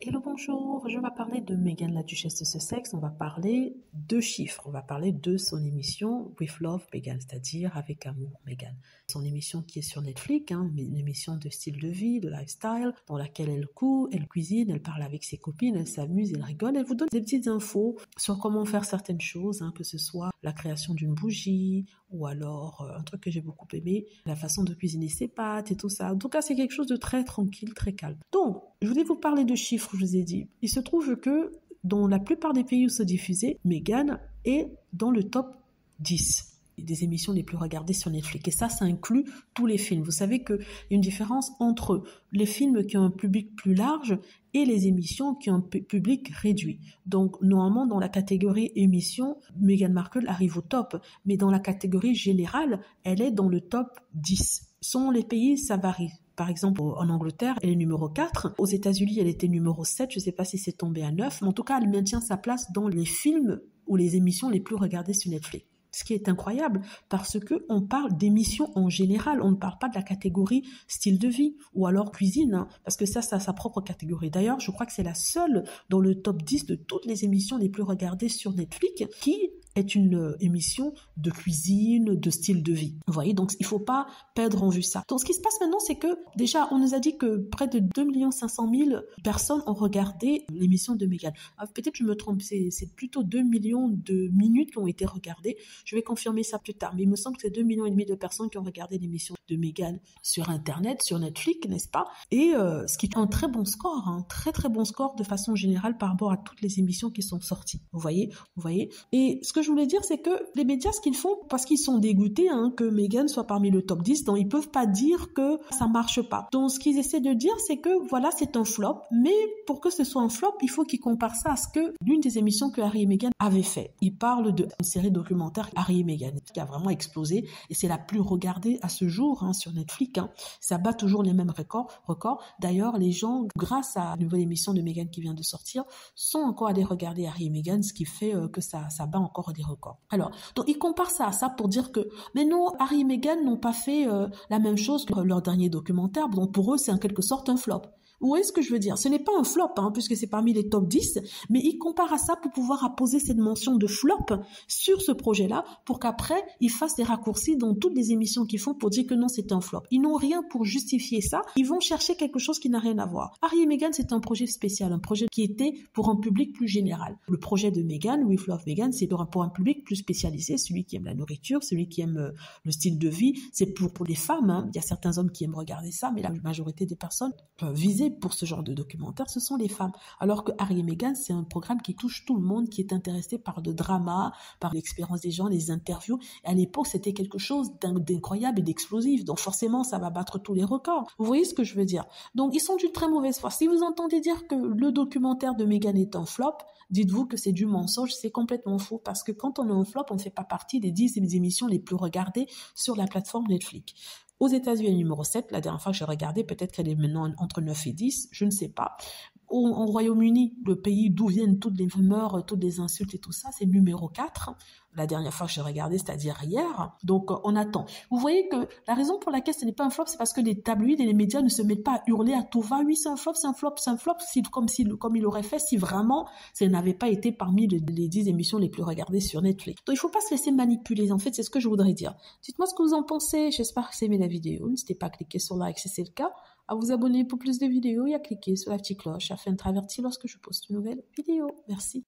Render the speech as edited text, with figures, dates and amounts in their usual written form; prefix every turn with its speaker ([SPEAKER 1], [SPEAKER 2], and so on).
[SPEAKER 1] Hello, bonjour, je vais parler de Meghan, la duchesse de Sussex. On va parler de chiffres, on va parler de son émission With Love Meghan, c'est-à-dire avec amour Meghan. Son émission qui est sur Netflix, une émission de style de vie, de lifestyle, dans laquelle elle coud, elle cuisine, elle parle avec ses copines, elle s'amuse, elle rigole, elle vous donne des petites infos sur comment faire certaines choses, que ce soit la création d'une bougie, ou alors un truc que j'ai beaucoup aimé, la façon de cuisiner ses pâtes et tout ça. En tout cas, c'est quelque chose de très tranquille, très calme. Donc, je voulais vous parler de chiffres, je vous ai dit. Il se trouve que dans la plupart des pays où c'est diffusé, Meghan est dans le top 10 des émissions les plus regardées sur Netflix. Et ça inclut tous les films. Vous savez qu'il y a une différence entre les films qui ont un public plus large et les émissions qui ont un public réduit. Donc, normalement, dans la catégorie émission, Meghan Markle arrive au top. Mais dans la catégorie générale, elle est dans le top 10. Selon les pays, ça varie. Par exemple, en Angleterre, elle est numéro 4. Aux États-Unis, elle était numéro 7. Je ne sais pas si c'est tombé à 9. Mais en tout cas, elle maintient sa place dans les films ou les émissions les plus regardées sur Netflix. Ce qui est incroyable, parce qu'on parle d'émissions en général, on ne parle pas de la catégorie style de vie ou alors cuisine, parce que ça a sa propre catégorie. D'ailleurs, je crois que c'est la seule dans le top 10 de toutes les émissions les plus regardées sur Netflix qui est une émission de cuisine, de style de vie. Vous voyez, donc il ne faut pas perdre en vue ça. Donc ce qui se passe maintenant, c'est que déjà, on nous a dit que près de 2 500 000 personnes ont regardé l'émission de Meghan. Peut-être je me trompe, c'est plutôt 2 millions de minutes qui ont été regardées. Je vais confirmer ça plus tard, mais il me semble que c'est 2,5 millions de personnes qui ont regardé l'émission de Meghan sur Internet, sur Netflix, n'est-ce pas? Et ce qui est un très bon score, un très très bon score de façon générale par rapport à toutes les émissions qui sont sorties. Vous voyez? Et ce que je voulais dire, c'est que les médias, ce qu'ils font, parce qu'ils sont dégoûtés que Meghan soit parmi le top 10, donc ils peuvent pas dire que ça marche pas. Donc ce qu'ils essaient de dire, c'est que voilà, c'est un flop, mais pour que ce soit un flop, il faut qu'ils comparent ça à ce que l'une des émissions que Harry et Meghan avaient fait. Ils parlent d'une série documentaire Harry et Meghan qui a vraiment explosé et c'est la plus regardée à ce jour sur Netflix. Ça bat toujours les mêmes records. D'ailleurs, les gens, grâce à la nouvelle émission de Meghan qui vient de sortir, sont encore allés regarder Harry et Meghan, ce qui fait que ça bat encore des records. Alors, donc ils comparent ça à ça pour dire que, mais non, Harry et Meghan n'ont pas fait la même chose que leur dernier documentaire, donc pour eux c'est en quelque sorte un flop. Où est-ce que je veux dire? Ce n'est pas un flop, puisque c'est parmi les top 10, mais ils comparent à ça pour pouvoir apposer cette mention de flop sur ce projet-là, pour qu'après, ils fassent des raccourcis dans toutes les émissions qu'ils font pour dire que non, c'est un flop. Ils n'ont rien pour justifier ça. Ils vont chercher quelque chose qui n'a rien à voir. Harry et Meghan, c'est un projet spécial, un projet qui était pour un public plus général. Le projet de Meghan, With Love Meghan, c'est pour un public plus spécialisé, celui qui aime la nourriture, celui qui aime le style de vie. C'est pour les femmes. Il y a certains hommes qui aiment regarder ça, mais la majorité des personnes visées pour ce genre de documentaire, ce sont les femmes. Alors que Harry et Meghan, c'est un programme qui touche tout le monde, qui est intéressé par le drama, par l'expérience des gens, les interviews. Et à l'époque, c'était quelque chose d'incroyable et d'explosif. Donc forcément, ça va battre tous les records. Vous voyez ce que je veux dire? Donc ils sont d'une très mauvaise foi. Si vous entendez dire que le documentaire de Meghan est un flop, dites-vous que c'est du mensonge, c'est complètement faux. Parce que quand on est un flop, on ne fait pas partie des 10 émissions les plus regardées sur la plateforme Netflix. Aux États-Unis, numéro 7, la dernière fois que j'ai regardé, peut-être qu'elle est maintenant entre 9 et 10, je ne sais pas. Au Royaume-Uni, le pays d'où viennent toutes les rumeurs, toutes les insultes et tout ça, c'est numéro 4. La dernière fois que j'ai regardé, c'est-à-dire hier. Donc, on attend. Vous voyez que la raison pour laquelle ce n'est pas un flop, c'est parce que les tabloïds et les médias ne se mettent pas à hurler à tout va. Oui, c'est un flop, c'est un flop, c'est un flop, comme il aurait fait si vraiment ça n'avait pas été parmi les 10 émissions les plus regardées sur Netflix. Donc, il ne faut pas se laisser manipuler. En fait, c'est ce que je voudrais dire. Dites-moi ce que vous en pensez. J'espère que vous aimez la vidéo. N'hésitez pas à cliquer sur like si c'est le cas, à vous abonner pour plus de vidéos et à cliquer sur la petite cloche afin d'être averti lorsque je poste une nouvelle vidéo. Merci.